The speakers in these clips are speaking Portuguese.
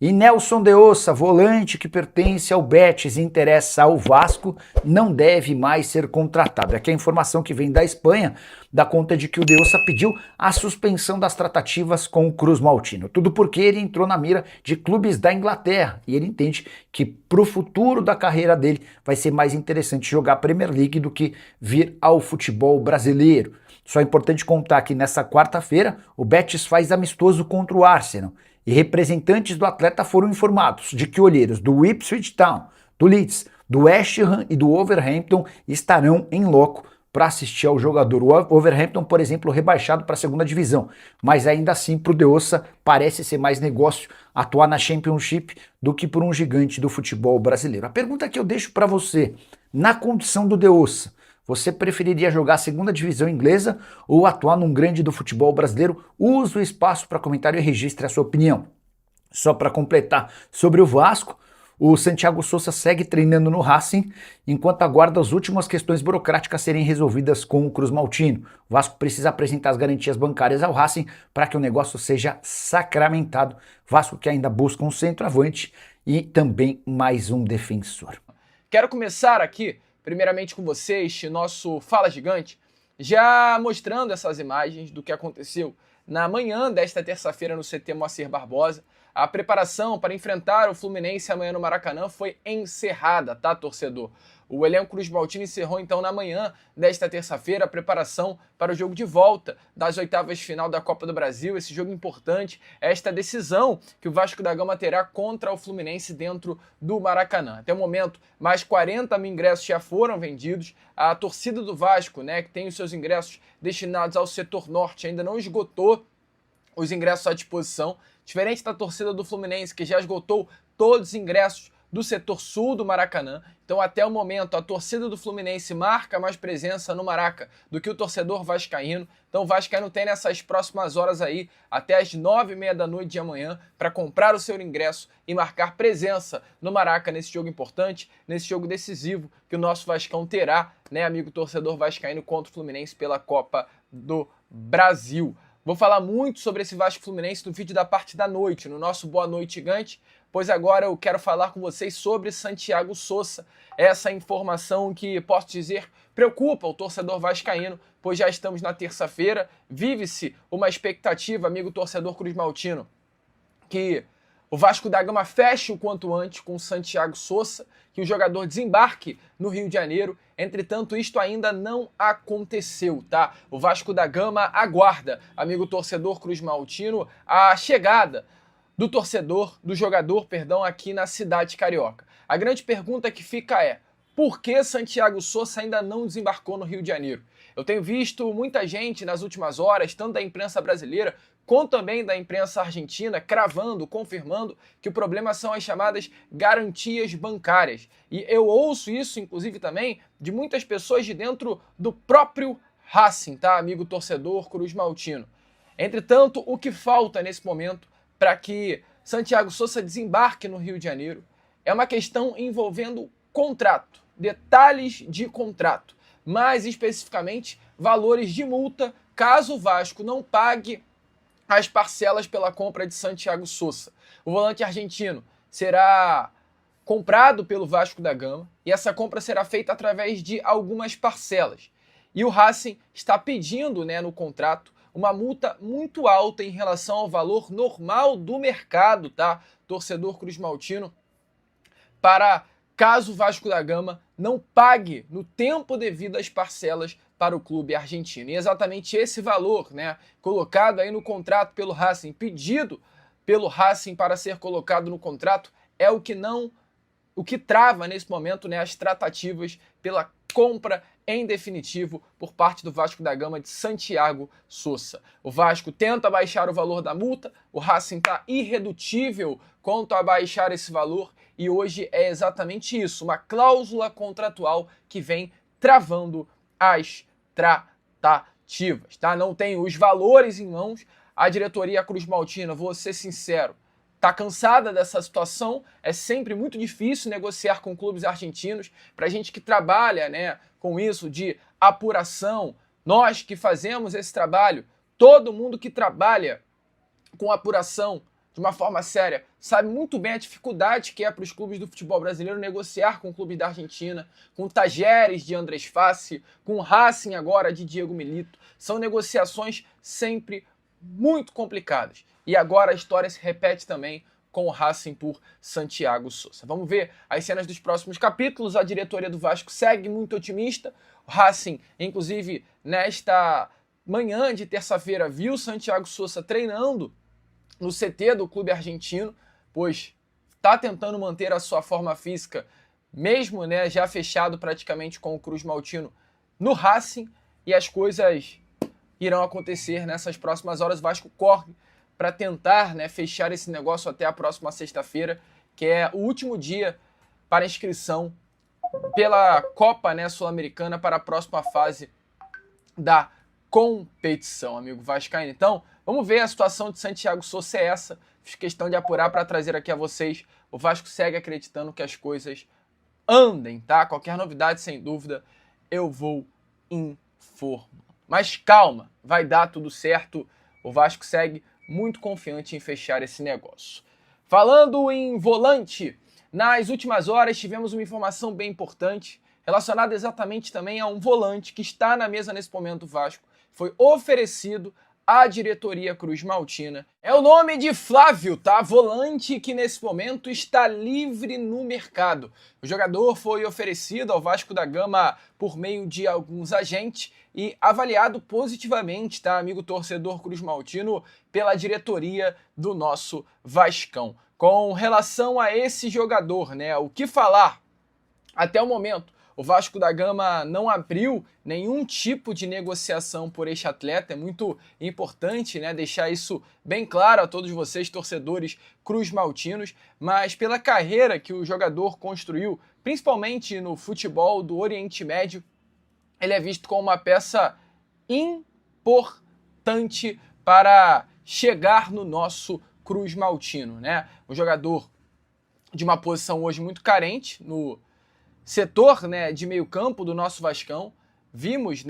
E Nelson de Ossa, volante que pertence ao Betis e interessa ao Vasco, não deve mais ser contratado. Aqui a informação que vem da Espanha dá conta de que o de Ossa pediu a suspensão das tratativas com o Cruz Maltino. Tudo porque ele entrou na mira de clubes da Inglaterra e ele entende que para o futuro da carreira dele vai ser mais interessante jogar a Premier League do que vir ao futebol brasileiro. Só é importante contar que nessa quarta-feira o Betis faz amistoso contra o Arsenal. E representantes do atleta foram informados de que olheiros do Ipswich Town, do Leeds, do West Ham e do Wolverhampton estarão em loco para assistir ao jogador. O Wolverhampton, por exemplo, rebaixado para a segunda divisão, mas ainda assim para o de Ossa parece ser mais negócio atuar na Championship do que por um gigante do futebol brasileiro. A pergunta que eu deixo para você, na condição do de Ossa, você preferiria jogar a segunda divisão inglesa ou atuar num grande do futebol brasileiro? Use o espaço para comentário e registre a sua opinião. Só para completar, sobre o Vasco, o Santiago Sousa segue treinando no Racing, enquanto aguarda as últimas questões burocráticas serem resolvidas com o Cruz Maltino. O Vasco precisa apresentar as garantias bancárias ao Racing para que o negócio seja sacramentado. Vasco que ainda busca um centroavante e também mais um defensor. Quero começar aqui primeiramente com vocês, nosso Fala Gigante, já mostrando essas imagens do que aconteceu na manhã desta terça-feira no CT Moacir Barbosa. A preparação para enfrentar o Fluminense amanhã no Maracanã foi encerrada, tá, torcedor? O elenco Cruz Maltino encerrou então na manhã desta terça-feira a preparação para o jogo de volta das oitavas de final da Copa do Brasil, esse jogo importante, esta decisão que o Vasco da Gama terá contra o Fluminense dentro do Maracanã. Até o momento, mais 40 mil ingressos já foram vendidos. A torcida do Vasco, né, que tem os seus ingressos destinados ao setor norte, ainda não esgotou os ingressos à disposição, diferente da torcida do Fluminense, que já esgotou todos os ingressos do setor sul do Maracanã. Então, até o momento, a torcida do Fluminense marca mais presença no Maraca do que o torcedor vascaíno. Então, o vascaíno tem nessas próximas horas aí, até as 9h30 da noite de amanhã, para comprar o seu ingresso e marcar presença no Maraca nesse jogo importante, nesse jogo decisivo que o nosso Vascão terá, né, amigo torcedor vascaíno, contra o Fluminense pela Copa do Brasil. Vou falar muito sobre esse Vasco Fluminense no vídeo da parte da noite, no nosso Boa Noite Gigante, pois agora eu quero falar com vocês sobre Santiago Sousa, essa informação que, posso dizer, preocupa o torcedor vascaíno, pois já estamos na terça-feira, vive-se uma expectativa, amigo torcedor Cruz Maltino, que o Vasco da Gama feche o quanto antes com o Santiago Sousa, que o jogador desembarque no Rio de Janeiro. Entretanto, isto ainda não aconteceu, tá? O Vasco da Gama aguarda, amigo torcedor Cruz Maltino, a chegada do jogador, aqui na cidade carioca. A grande pergunta que fica é: por que Santiago Sousa ainda não desembarcou no Rio de Janeiro? Eu tenho visto muita gente nas últimas horas, tanto da imprensa brasileira quanto também da imprensa argentina, cravando, confirmando que o problema são as chamadas garantias bancárias. E eu ouço isso, inclusive, também de muitas pessoas de dentro do próprio Racing, tá, amigo torcedor Cruz Maltino? Entretanto, o que falta nesse momento para que Santiago Sousa desembarque no Rio de Janeiro é uma questão envolvendo contrato, detalhes de contrato, mais especificamente valores de multa caso o Vasco não pague as parcelas pela compra de Santiago Sousa. O volante argentino será comprado pelo Vasco da Gama e essa compra será feita através de algumas parcelas. E o Racing está pedindo, né, no contrato, uma multa muito alta em relação ao valor normal do mercado, tá? Torcedor Cruz Maltino, para caso o Vasco da Gama não pague no tempo devido as parcelas para o clube argentino. E exatamente esse valor, né, colocado aí no contrato pelo Racing, pedido pelo Racing para ser colocado no contrato, é o que trava nesse momento, né, as tratativas pela compra em definitivo por parte do Vasco da Gama de Santiago Sousa. O Vasco tenta baixar o valor da multa, o Racing está irredutível quanto a baixar esse valor e hoje é exatamente isso, uma cláusula contratual que vem travando as tratativas, tá? Não tem os valores em mãos. A diretoria Cruz Maltina, vou ser sincero, está cansada dessa situação. É sempre muito difícil negociar com clubes argentinos. Para a gente que trabalha, né, com isso de apuração, nós que fazemos esse trabalho, todo mundo que trabalha com apuração de de uma forma séria, sabe muito bem a dificuldade que é para os clubes do futebol brasileiro negociar com clubes da Argentina, com o Tajeres de Andrés Fassi, com o Racing agora de Diego Milito. São negociações sempre muito complicadas. E agora a história se repete também com o Racing por Santiago Sousa. Vamos ver as cenas dos próximos capítulos. A diretoria do Vasco segue muito otimista. O Racing, inclusive, nesta manhã de terça-feira, viu Santiago Sousa treinando no CT do clube argentino, pois está tentando manter a sua forma física, mesmo já fechado praticamente com o Cruz Maltino no Racing, e as coisas irão acontecer nessas próximas horas. O Vasco corre para tentar fechar esse negócio até a próxima sexta-feira, que é o último dia para inscrição pela Copa Sul-Americana para a próxima fase da competição, amigo vascaíno. Então, vamos ver a situação de Santiago Sousa é essa. Fiz questão de apurar para trazer aqui a vocês. O Vasco segue acreditando que as coisas andem, tá? Qualquer novidade, sem dúvida, eu vou informar. Mas calma, vai dar tudo certo. O Vasco segue muito confiante em fechar esse negócio. Falando em volante, nas últimas horas tivemos uma informação bem importante relacionada exatamente também a um volante que está na mesa nesse momento do Vasco. Foi oferecido à diretoria Cruz Maltina. É o nome de Flávio, tá? Volante que nesse momento está livre no mercado. O jogador foi oferecido ao Vasco da Gama por meio de alguns agentes e avaliado positivamente, tá, amigo torcedor Cruz Maltino, pela diretoria do nosso Vascão. Com relação a esse jogador, o que falar? Até o momento, o Vasco da Gama não abriu nenhum tipo de negociação por este atleta. É muito importante deixar isso bem claro a todos vocês, torcedores Cruz Maltinos, mas pela carreira que o jogador construiu, principalmente no futebol do Oriente Médio, ele é visto como uma peça importante para chegar no nosso Cruz Maltino, Um jogador de uma posição hoje muito carente no setor de meio campo do nosso Vascão. Vimos,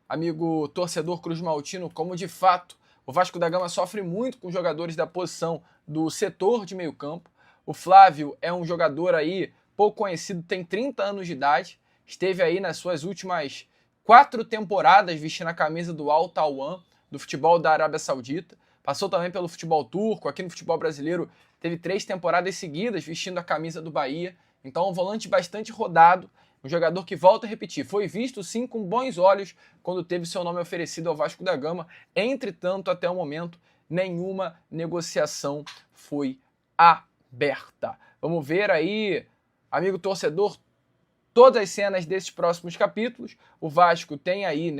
amigo torcedor Cruz Maltino, como de fato o Vasco da Gama sofre muito com jogadores da posição do setor de meio campo. O Flávio é um jogador aí pouco conhecido, tem 30 anos de idade, esteve aí nas suas últimas 4 temporadas vestindo a camisa do Al Tawaan, do futebol da Arábia Saudita. Passou também pelo futebol turco, aqui no futebol brasileiro teve 3 temporadas seguidas vestindo a camisa do Bahia. Então um volante bastante rodado, um jogador que, volta a repetir, foi visto sim com bons olhos quando teve seu nome oferecido ao Vasco da Gama. Entretanto, até o momento, nenhuma negociação foi aberta. Vamos ver aí, amigo torcedor, todas as cenas desses próximos capítulos. O Vasco tem aí,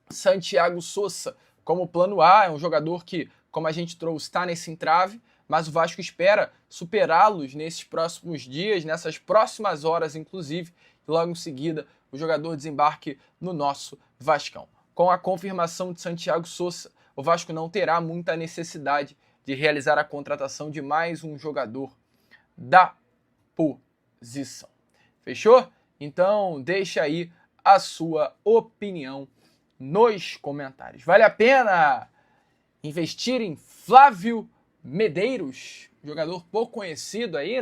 Santiago Sousa como plano A, é um jogador que, como a gente trouxe, está nesse entrave, mas o Vasco espera superá-los nesses próximos dias, nessas próximas horas, inclusive, e logo em seguida o jogador desembarque no nosso Vascão. Com a confirmação de Santiago Sousa, o Vasco não terá muita necessidade de realizar a contratação de mais um jogador da posição. Fechou? Então deixa aí a sua opinião nos comentários. Vale a pena investir em Flávio Medeiros, jogador pouco conhecido aí,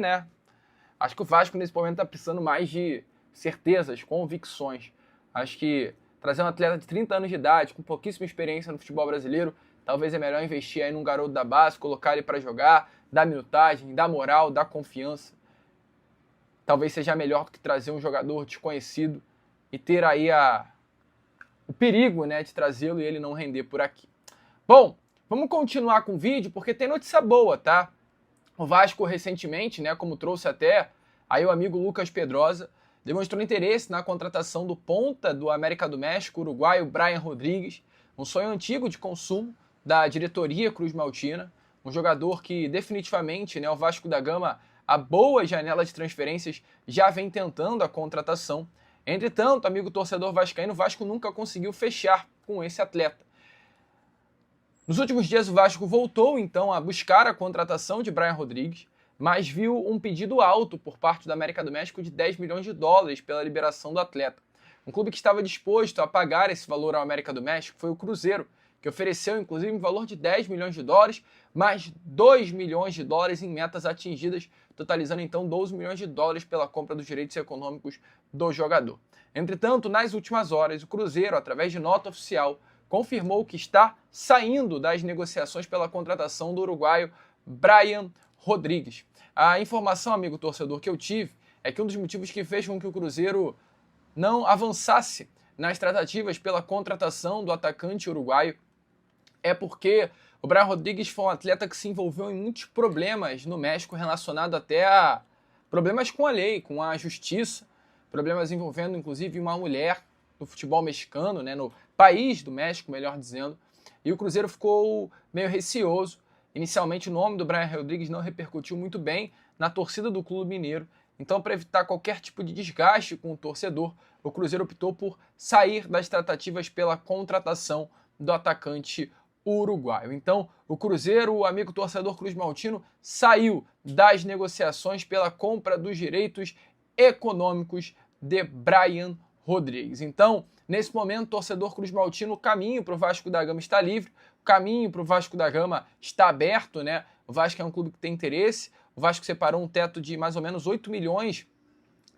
Acho que o Vasco nesse momento está precisando mais de certezas, convicções. Acho que trazer um atleta de 30 anos de idade, com pouquíssima experiência no futebol brasileiro, talvez é melhor investir aí num garoto da base, colocar ele para jogar, dar minutagem, dar moral, dar confiança. Talvez seja melhor do que trazer um jogador desconhecido e ter aí o perigo, de trazê-lo e ele não render por aqui. Bom, vamos continuar com o vídeo porque tem notícia boa, tá? O Vasco recentemente, como trouxe até aí o amigo Lucas Pedrosa, demonstrou interesse na contratação do ponta do América do México, uruguaio Brian Rodrigues, um sonho antigo de consumo da diretoria Cruz Maltina, um jogador que definitivamente, o Vasco da Gama, a boa janela de transferências, já vem tentando a contratação. Entretanto, amigo torcedor vascaíno, o Vasco nunca conseguiu fechar com esse atleta. Nos últimos dias o Vasco voltou então a buscar a contratação de Brian Rodrigues, mas viu um pedido alto por parte do América do México de 10 milhões de dólares pela liberação do atleta. Um clube que estava disposto a pagar esse valor ao América do México foi o Cruzeiro, que ofereceu inclusive um valor de 10 milhões de dólares, mais 2 milhões de dólares em metas atingidas, totalizando então 12 milhões de dólares pela compra dos direitos econômicos do jogador. Entretanto, nas últimas horas, o Cruzeiro, através de nota oficial, confirmou que está saindo das negociações pela contratação do uruguaio Brian Rodrigues. A informação, amigo torcedor, que eu tive é que um dos motivos que fez com que o Cruzeiro não avançasse nas tratativas pela contratação do atacante uruguaio é porque o Brian Rodrigues foi um atleta que se envolveu em muitos problemas no México, relacionado até a problemas com a lei, com a justiça, problemas envolvendo inclusive uma mulher do futebol mexicano, né, no país do México, melhor dizendo, e o Cruzeiro ficou meio receoso. Inicialmente o nome do Brian Rodrigues não repercutiu muito bem na torcida do Clube Mineiro, então para evitar qualquer tipo de desgaste com o torcedor, o Cruzeiro optou por sair das tratativas pela contratação do atacante uruguaio. Então, o Cruzeiro, o amigo torcedor Cruz Maltino, saiu das negociações pela compra dos direitos econômicos de Brian Rodrigues. Então, nesse momento, o torcedor Cruz Maltino, o caminho para o Vasco da Gama está livre, o caminho para o Vasco da Gama está aberto, né? O Vasco é um clube que tem interesse, o Vasco separou um teto de mais ou menos 8 milhões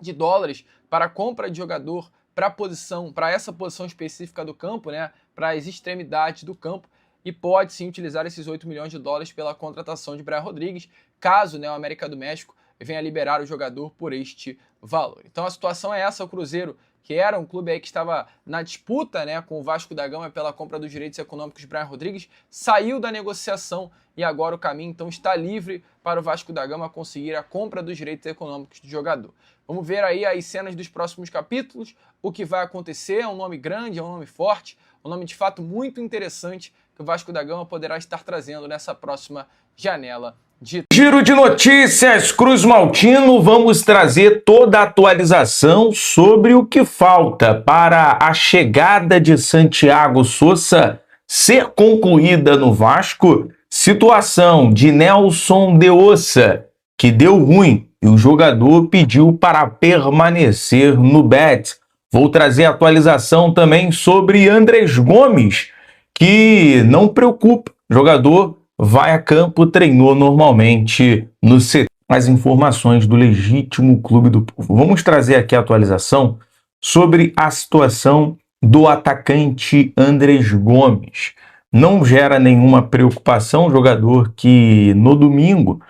de dólares para a compra de jogador para essa posição específica do campo, né? Para as extremidades do campo, e pode sim utilizar esses 8 milhões de dólares pela contratação de Brian Rodrigues, caso, né, o América do México venha liberar o jogador por este valor. Então a situação é essa: o Cruzeiro, que era um clube aí que estava na disputa, né, com o Vasco da Gama pela compra dos direitos econômicos de Brian Rodrigues, saiu da negociação e agora o caminho então está livre para o Vasco da Gama conseguir a compra dos direitos econômicos do jogador. Vamos ver aí as cenas dos próximos capítulos, o que vai acontecer. É um nome grande, é um nome forte, um nome de fato muito interessante que o Vasco da Gama poderá estar trazendo nessa próxima janela de... Giro de notícias Cruz Maltino, vamos trazer toda a atualização sobre o que falta para a chegada de Santiago Sousa ser concluída no Vasco. Situação de Nelson de Ossa, que deu ruim e o jogador pediu para permanecer no Bet. Vou trazer atualização também sobre Andrés Gomes, que não preocupa, o jogador vai a campo, treinou normalmente no CT. As informações do legítimo Clube do Povo. Vamos trazer aqui a atualização sobre a situação do atacante Andrés Gomes. Não gera nenhuma preocupação, jogador que no domingo,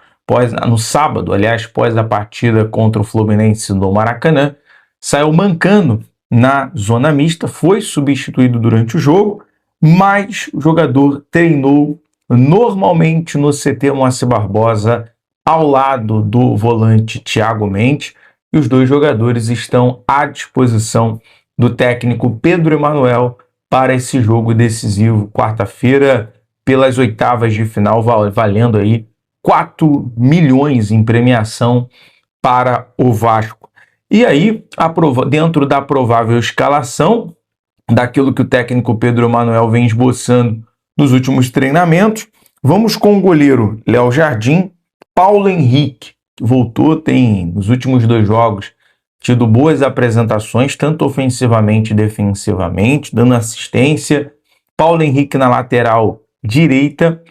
no sábado, aliás, após a partida contra o Fluminense no Maracanã, saiu mancando na zona mista, foi substituído durante o jogo, mas o jogador treinou normalmente no CT Moacir Barbosa, ao lado do volante Thiago Mendes, e os dois jogadores estão à disposição do técnico Pedro Emanuel para esse jogo decisivo, quarta-feira, pelas oitavas de final, valendo aí 4 milhões em premiação para o Vasco. E aí, dentro da provável escalação, daquilo que o técnico Pedro Emanuel vem esboçando nos últimos treinamentos, vamos com o goleiro Léo Jardim, Paulo Henrique, que voltou, tem nos últimos 2 jogos tido boas apresentações, tanto ofensivamente e defensivamente, dando assistência. Paulo Henrique na lateral direita,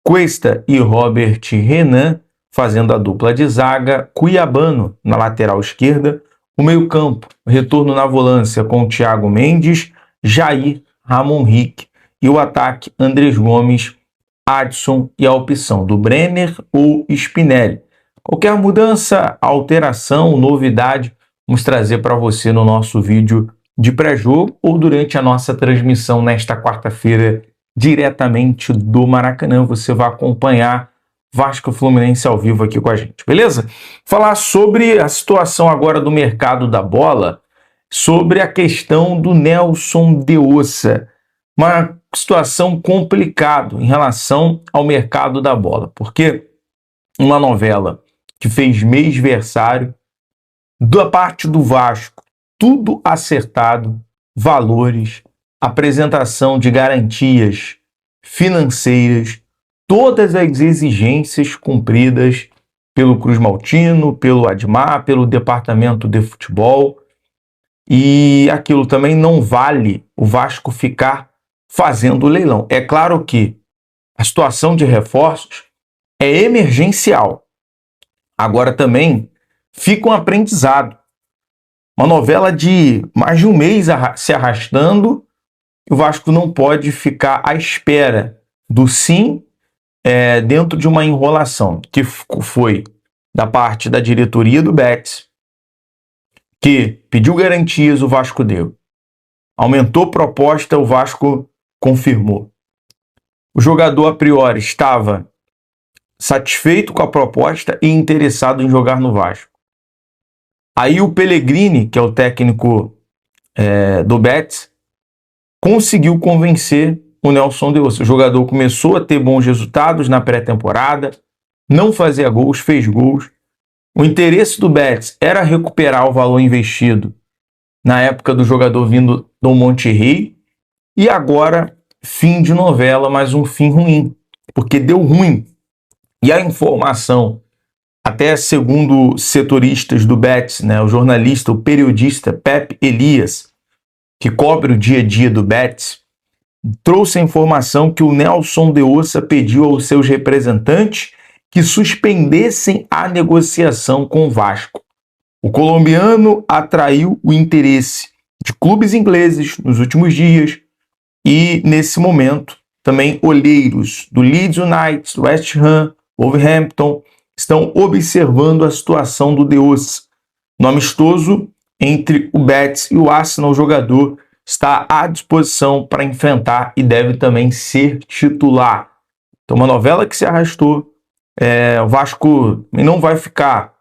Cuesta e Robert Renan fazendo a dupla de zaga, Cuiabano na lateral esquerda, o meio-campo, retorno na volância com Thiago Mendes, Jair, Ramon Rick, e o ataque Andrés Gomes, Adson e a opção do Brenner ou Spinelli. Qualquer mudança, alteração, novidade, vamos trazer para você no nosso vídeo de pré-jogo ou durante a nossa transmissão nesta quarta-feira, diretamente do Maracanã. Você vai acompanhar Vasco Fluminense ao vivo aqui com a gente, beleza? Falar sobre a situação agora do mercado da bola, sobre a questão do Nelson de Ossa. Uma situação complicada em relação ao mercado da bola, porque uma novela que fez mêsversário, da parte do Vasco, tudo acertado, valores, apresentação de garantias financeiras, todas as exigências cumpridas pelo Cruz Maltino, pelo Admar, pelo departamento de futebol, e aquilo também não vale o Vasco ficar fazendo o leilão. É claro que a situação de reforços é emergencial. Agora também fica um aprendizado. Uma novela de mais de um mês se arrastando, e o Vasco não pode ficar à espera do sim dentro de uma enrolação, que foi da parte da diretoria do Betis, que pediu garantias, o Vasco deu. Aumentou proposta, o Vasco confirmou. O jogador, a priori, estava satisfeito com a proposta e interessado em jogar no Vasco. Aí o Pellegrini, que é o técnico do Betis, conseguiu convencer o Nelson de Ossa. O jogador começou a ter bons resultados na pré-temporada, não fazia gols, fez gols. O interesse do Betis era recuperar o valor investido na época do jogador vindo do Monterrey, e agora, fim de novela, mas um fim ruim, porque deu ruim. E a informação, até segundo setoristas do Betis, né, o jornalista, o periodista Pepe Elias, que cobre o dia a dia do Betis, trouxe a informação que o Nelson de Ossa pediu aos seus representantes que suspendessem a negociação com o Vasco. O colombiano atraiu o interesse de clubes ingleses nos últimos dias e, nesse momento, também olheiros do Leeds United, West Ham, Wolverhampton estão observando a situação do de Ossa. No amistoso entre o Betis e o Arsenal, o jogador está à disposição para enfrentar e deve também ser titular. Então, uma novela que se arrastou. O Vasco não vai ficar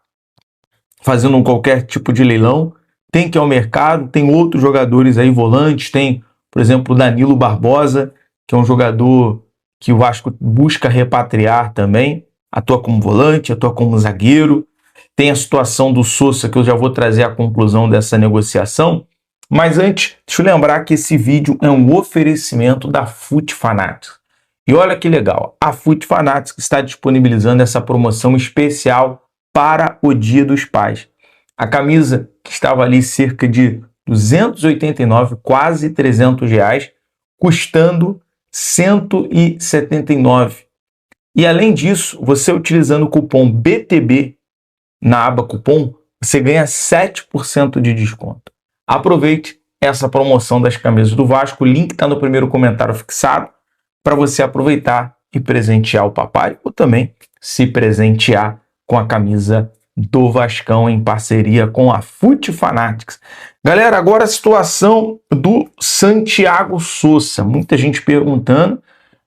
fazendo qualquer tipo de leilão, tem que ir ao mercado, tem outros jogadores aí, volantes, tem, por exemplo, o Danilo Barbosa, que é um jogador que o Vasco busca repatriar também, atua como volante, atua como zagueiro. Tem a situação do Sousa, que eu já vou trazer a conclusão dessa negociação, mas antes, deixa eu lembrar que esse vídeo é um oferecimento da FUT Fanatics. E olha que legal, a FUT Fanatics está disponibilizando essa promoção especial para o Dia dos Pais. A camisa que estava ali cerca de 289, quase 300 reais, custando 179. E além disso, você utilizando o cupom BTB na aba cupom, você ganha 7% de desconto. Aproveite essa promoção das camisas do Vasco, o link está no primeiro comentário fixado, para você aproveitar e presentear o papai, ou também se presentear com a camisa do Vascão em parceria com a FUT Fanatics. Galera, agora a situação do Santiago Sousa. Muita gente perguntando,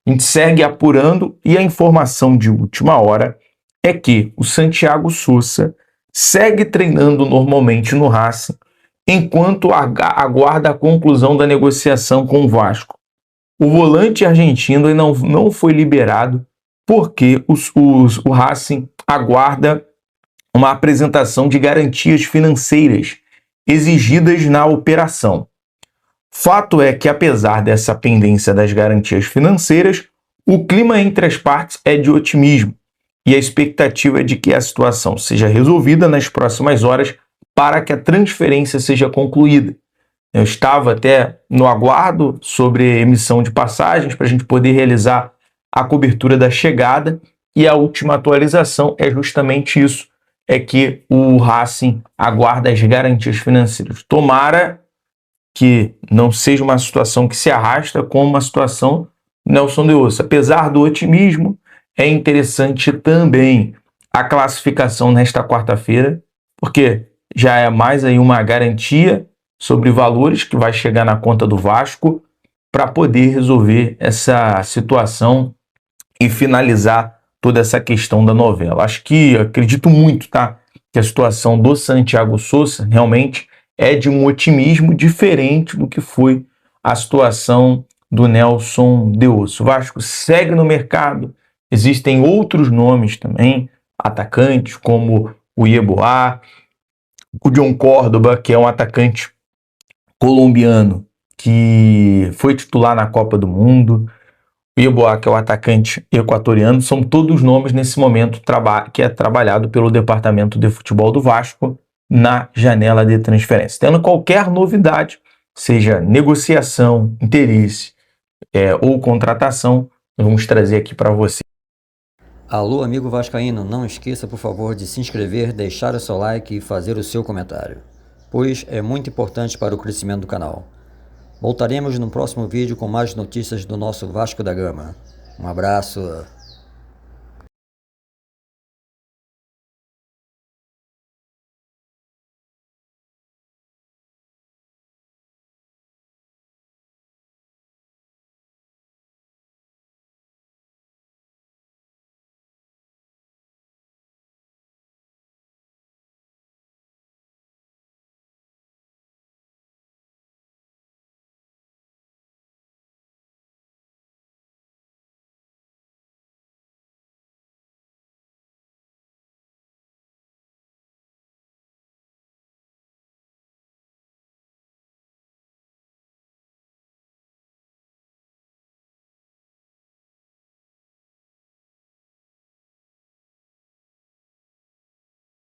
a gente segue apurando e a informação de última hora é que o Santiago Sousa segue treinando normalmente no Racing enquanto aguarda a conclusão da negociação com o Vasco. O volante argentino ainda não foi liberado porque o Racing aguarda uma apresentação de garantias financeiras exigidas na operação. Fato é que, apesar dessa pendência das garantias financeiras, o clima entre as partes é de otimismo e a expectativa é de que a situação seja resolvida nas próximas horas para que a transferência seja concluída. Eu estava até no aguardo sobre emissão de passagens para a gente poder realizar a cobertura da chegada, e a última atualização é justamente isso, é que o Racing aguarda as garantias financeiras. Tomara que não seja uma situação que se arrasta como uma situação Nelson de Ossa. Apesar do otimismo, é interessante também a classificação nesta quarta-feira, porque já é mais aí uma garantia sobre valores que vai chegar na conta do Vasco para poder resolver essa situação e finalizar toda essa questão da novela. Acredito muito, tá? Que a situação do Santiago Sousa realmente é de um otimismo diferente do que foi a situação do Nelson de Ossa. O Vasco segue no mercado, existem outros nomes também, atacantes como o Yeboah, o John Córdoba, que é um atacante colombiano que foi titular na Copa do Mundo, o Yeboah, que é o atacante equatoriano, são todos nomes nesse momento que é trabalhado pelo Departamento de Futebol do Vasco na janela de transferência. Tendo qualquer novidade, seja negociação, interesse ou contratação, vamos trazer aqui para você. Alô, amigo vascaíno, não esqueça, por favor, de se inscrever, deixar o seu like e fazer o seu comentário, pois é muito importante para o crescimento do canal. Voltaremos no próximo vídeo com mais notícias do nosso Vasco da Gama. Um abraço.